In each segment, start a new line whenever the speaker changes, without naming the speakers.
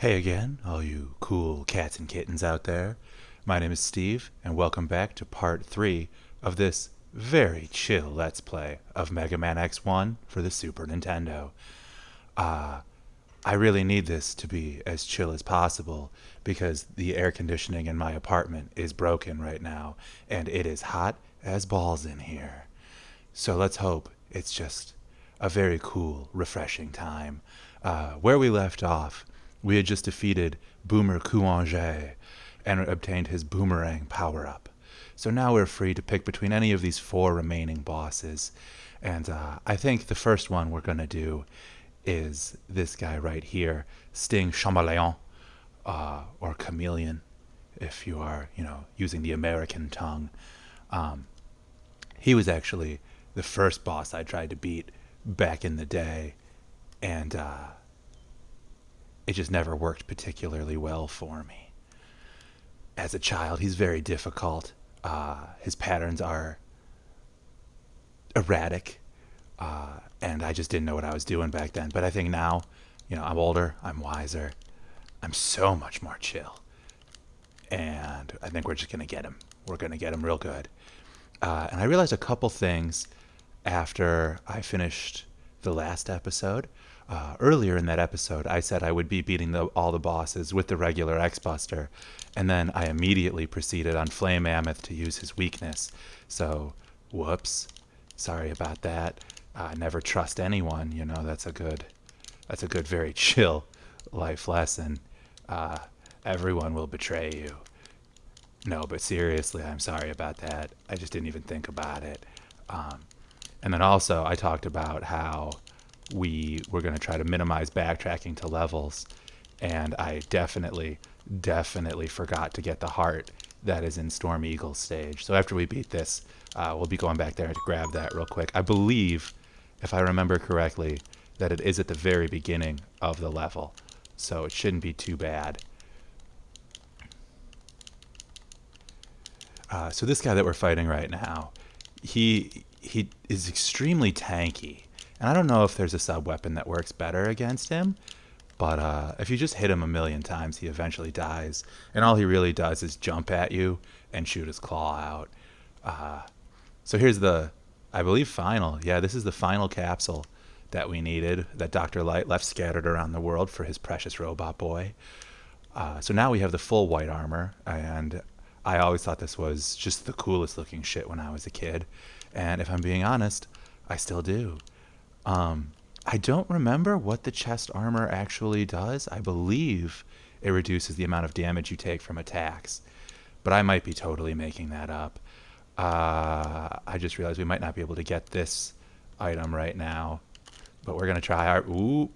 Hey again, all you cool cats and kittens out there. My name is Steve, and welcome back to part 3 of this very chill Let's Play of Mega Man X1 for the Super Nintendo. I really need this to be as chill as possible because the air conditioning in my apartment is broken right now, and it is hot as balls in here. So let's hope it's just a very cool, refreshing time. Where we left off, we had just defeated Boomer Kuwanger and obtained his boomerang power-up. So now we're free to pick between any of these 4 remaining bosses. And I think the first one we're going to do is this guy right here, Sting Chameleon, or Chameleon, if you are, using the American tongue. He was actually the first boss I tried to beat back in the day, and it just never worked particularly well for me. As a child, he's very difficult. His patterns are erratic, and I just didn't know what I was doing back then. But I think now, I'm older, I'm wiser, I'm so much more chill, and I think we're just going to get him. We're going to get him real good. And I realized a couple things after I finished the last episode. Earlier in that episode, I said I would be beating all the bosses with the regular X-Buster, and then I immediately proceeded on Flame Mammoth to use his weakness. So, whoops. Sorry about that. Never trust anyone, that's a good, very chill life lesson. Everyone will betray you. No, but seriously, I'm sorry about that. I just didn't even think about it. And then also, I talked about how we were going to try to minimize backtracking to levels, and I definitely forgot to get the heart that is in Storm Eagle's stage. So after we beat this, we'll be going back there to grab that real quick. I believe, if I remember correctly, that it is at the very beginning of the level, so it shouldn't be too bad. So this guy that we're fighting right now, he is extremely tanky. And I don't know if there's a sub-weapon that works better against him, but if you just hit him a million times, he eventually dies. And all he really does is jump at you and shoot his claw out. So here's the, I believe, final. Yeah, this is the final capsule that we needed, that Dr. Light left scattered around the world for his precious robot boy. So now we have the full white armor, and I always thought this was just the coolest looking shit when I was a kid. And if I'm being honest, I still do. I don't remember what the chest armor actually does. I believe it reduces the amount of damage you take from attacks, but I might be totally making that up. I just realized we might not be able to get this item right now, but we're going to try our... Ooh.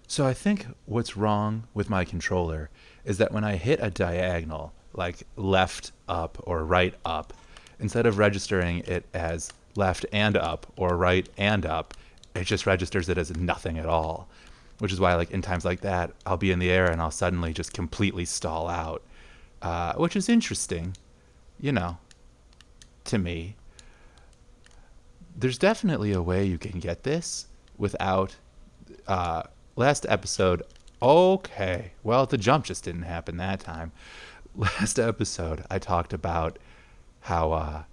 So I think what's wrong with my controller is that when I hit a diagonal, like left up or right up, instead of registering it as left and up or right and up, it just registers it as nothing at all, which is why, like, in times like that, I'll be in the air and I'll suddenly just completely stall out, which is interesting, to me. There's definitely a way you can get this without last episode. Okay, well, the jump just didn't happen that time. Last episode, I talked about how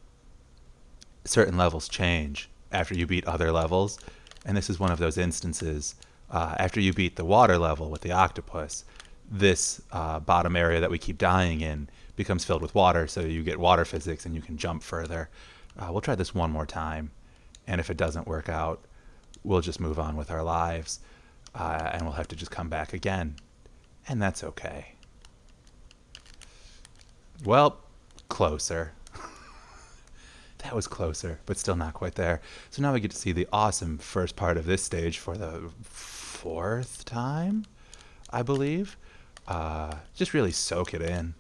certain levels change after you beat other levels, and this is one of those instances. After you beat the water level with the octopus, this bottom area that we keep dying in becomes filled with water, so you get water physics and you can jump further. We'll try this one more time, and if it doesn't work out, we'll just move on with our lives, and we'll have to just come back again, and that's okay. Well, closer. That was closer, but still not quite there. So now we get to see the awesome first part of this stage for the 4th time, I believe. Just really soak it in.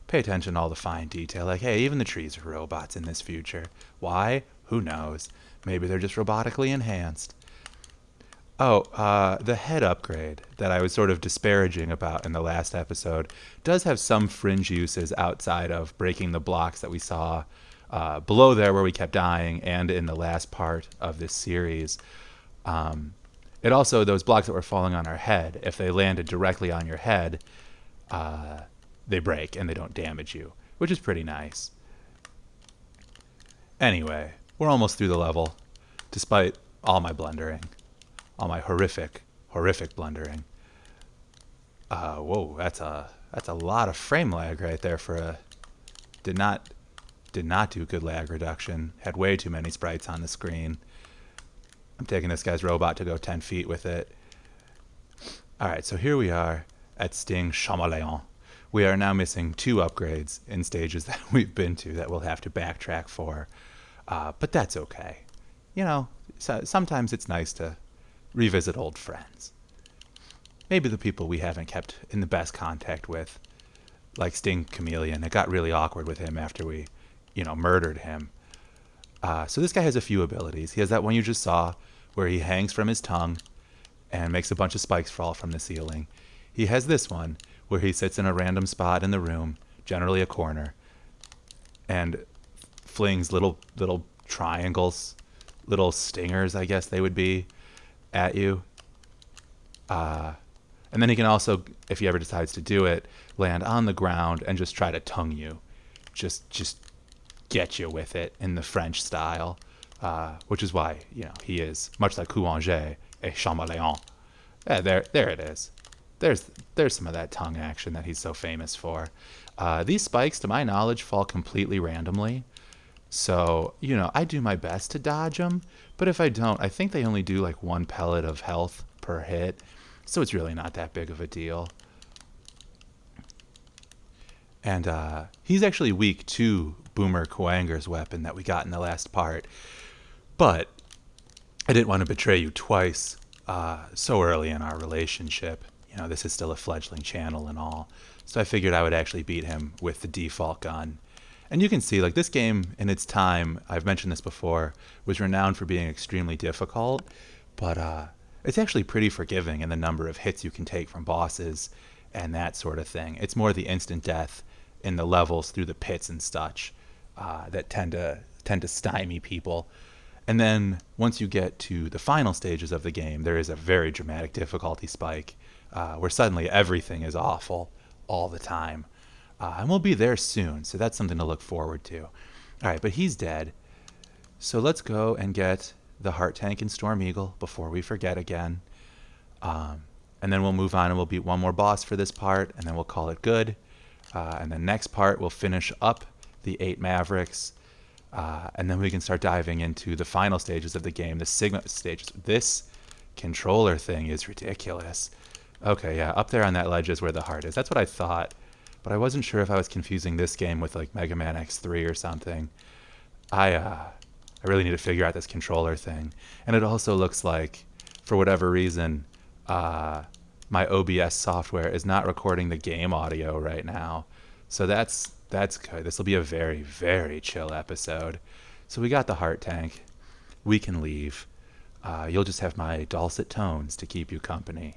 Pay attention to all the fine detail. Like, hey, even the trees are robots in this future. Why? Who knows? Maybe they're just robotically enhanced. Oh, the head upgrade that I was sort of disparaging about in the last episode does have some fringe uses outside of breaking the blocks that we saw below there where we kept dying, and in the last part of this series. It also, those blocks that were falling on our head, if they landed directly on your head, they break and they don't damage you, which is pretty nice. Anyway, we're almost through the level, despite all my blundering, all my horrific blundering. Whoa, that's a lot of frame lag right there for a did not do good lag reduction. Had way too many sprites on the screen. I'm taking this guy's robot to go 10 feet with it. All right, so here we are at Sting Chameleon. We are now missing 2 upgrades in stages that we've been to that we'll have to backtrack for. But that's okay. You know, sometimes it's nice to revisit old friends. Maybe the people we haven't kept in the best contact with, like Sting Chameleon. It got really awkward with him after we, murdered him. So this guy has a few abilities. He has that one you just saw where he hangs from his tongue and makes a bunch of spikes fall from the ceiling. He has this one where he sits in a random spot in the room, generally a corner, and flings little triangles, little stingers, I guess they would be, at you. And then he can also, if he ever decides to do it, land on the ground and just try to tongue you. Just get you with it in the French style, which is why, he is, much like Couranger, a chameleon. Yeah, there it is. There's some of that tongue action that he's so famous for. These spikes, to my knowledge, fall completely randomly. So, I do my best to dodge them, but if I don't, I think they only do like 1 pellet of health per hit. So it's really not that big of a deal. And he's actually weak to Boomer Kuanger's weapon that we got in the last part. But I didn't want to betray you twice so early in our relationship. This is still a fledgling channel and all. So I figured I would actually beat him with the default gun. And you can see, like, this game in its time, I've mentioned this before, was renowned for being extremely difficult. But it's actually pretty forgiving in the number of hits you can take from bosses and that sort of thing. It's more the instant death in the levels through the pits and such that tend to stymie people. And then once you get to the final stages of the game, there is a very dramatic difficulty spike where suddenly everything is awful all the time. And we'll be there soon, so that's something to look forward to. All right, but he's dead. So let's go and get the Heart Tank and Storm Eagle before we forget again. And then we'll move on and we'll beat one more boss for this part, and then we'll call it good. And the next part, we'll finish up the 8 Mavericks, and then we can start diving into the final stages of the game, the Sigma stages. This controller thing is ridiculous. Okay, yeah, up there on that ledge is where the heart is. That's what I thought, but I wasn't sure if I was confusing this game with like Mega Man X3 or something. I really need to figure out this controller thing. And it also looks like, for whatever reason, my OBS software is not recording the game audio right now. So that's good. This will be a very, very chill episode. So we got the Heart Tank. We can leave. You'll just have my dulcet tones to keep you company.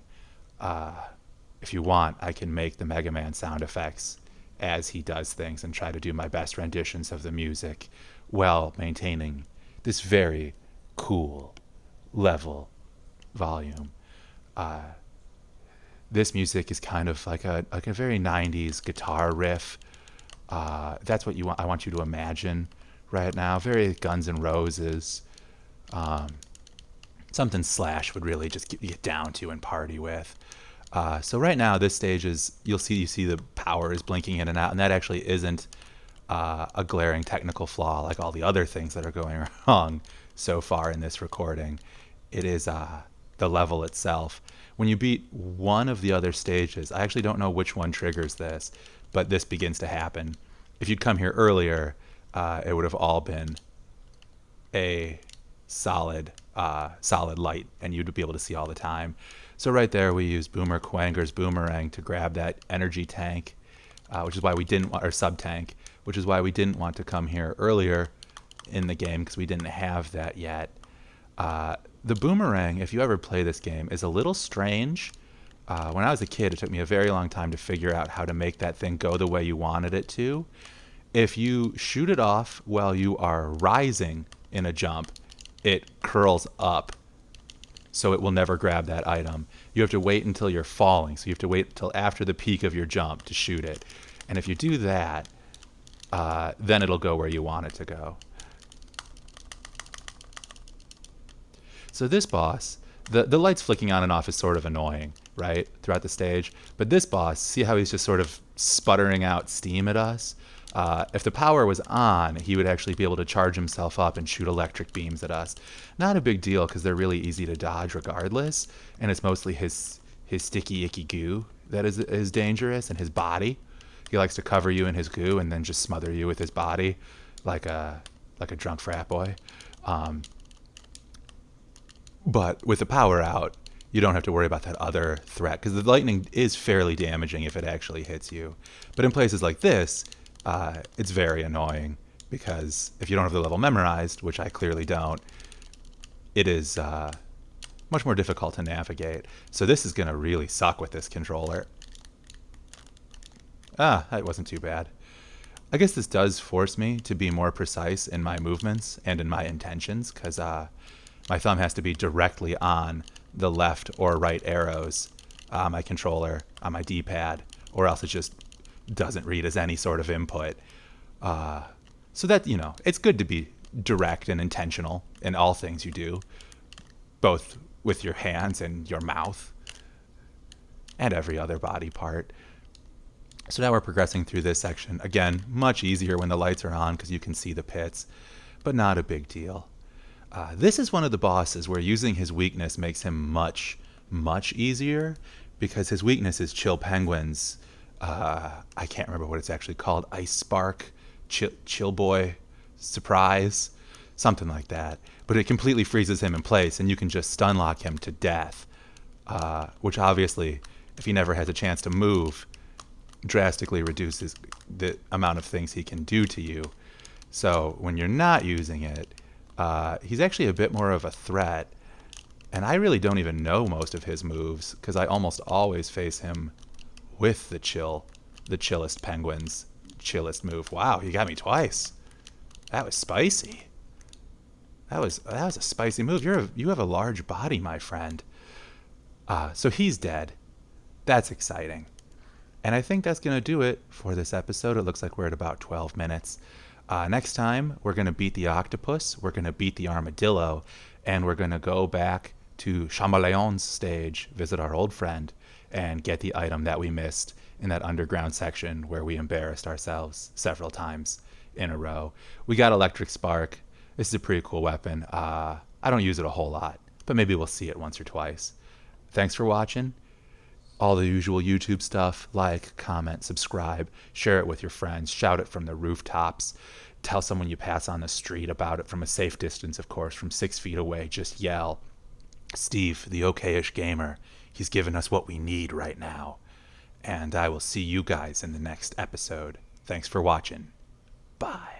If you want, I can make the Mega Man sound effects as he does things and try to do my best renditions of the music while maintaining this very cool level volume. This music is kind of like a very 90s guitar riff. That's what I want you to imagine right now. Very Guns N' Roses. Something Slash would really just get down to and party with. So right now, this stage is, you see the power is blinking in and out, and that actually isn't a glaring technical flaw like all the other things that are going wrong so far in this recording. It is the level itself. When you beat one of the other stages, I actually don't know which one triggers this, but this begins to happen. If you'd come here earlier, it would have all been a solid light, and you'd be able to see all the time. So right there, we use Boomer Kuanger's boomerang to grab that energy tank, which is why we didn't want, or sub tank, which is why we didn't want to come here earlier in the game, because we didn't have that yet. The boomerang, if you ever play this game, is a little strange. When I was a kid, it took me a very long time to figure out how to make that thing go the way you wanted it to. If you shoot it off while you are rising in a jump, it curls up so it will never grab that item. You have to wait until you're falling, so you have to wait until after the peak of your jump to shoot it. And if you do that, then it'll go where you want it to go. So this boss, the lights flicking on and off is sort of annoying, right, throughout the stage. But this boss, see how he's just sort of sputtering out steam at us? If the power was on, he would actually be able to charge himself up and shoot electric beams at us. Not a big deal because they're really easy to dodge regardless, and it's mostly his sticky, icky goo that is dangerous, and his body. He likes to cover you in his goo and then just smother you with his body like a drunk frat boy. But with the power out, you don't have to worry about that other threat, because the lightning is fairly damaging if it actually hits you. But in places like this, it's very annoying, because if you don't have the level memorized, which I clearly don't, it is much more difficult to navigate. So this is going to really suck with this controller. That wasn't too bad. I guess this does force me to be more precise in my movements and in my intentions, because my thumb has to be directly on the left or right arrows on my controller, on my D-pad, or else it just doesn't read as any sort of input. So that, it's good to be direct and intentional in all things you do, both with your hands and your mouth and every other body part. So now we're progressing through this section. Again, much easier when the lights are on because you can see the pits, but not a big deal. This is one of the bosses where using his weakness makes him much, much easier, because his weakness is chill penguins. I can't remember what it's actually called. Ice Spark, chill boy, surprise, something like that. But it completely freezes him in place, and you can just stun lock him to death, which obviously, if he never has a chance to move, drastically reduces the amount of things he can do to you. So when you're not using it, he's actually a bit more of a threat, and I really don't even know most of his moves because I almost always face him with the chillest penguins, chillest move. Wow, he got me twice. That was spicy. That was a spicy move. You have a large body, my friend. So he's dead. That's exciting. And I think that's going to do it for this episode. It looks like we're at about 12 minutes. Next time, we're going to beat the octopus, we're going to beat the armadillo, and we're going to go back to Chameleon's stage, visit our old friend, and get the item that we missed in that underground section where we embarrassed ourselves several times in a row. We got Electric Spark. This is a pretty cool weapon. I don't use it a whole lot, but maybe we'll see it once or twice. Thanks for watching. All the usual YouTube stuff, like, comment, subscribe, share it with your friends, shout it from the rooftops, tell someone you pass on the street about it from a safe distance, of course, from 6 feet away. Just yell, Steve, the okayish gamer, he's given us what we need right now. And I will see you guys in the next episode. Thanks for watching. Bye.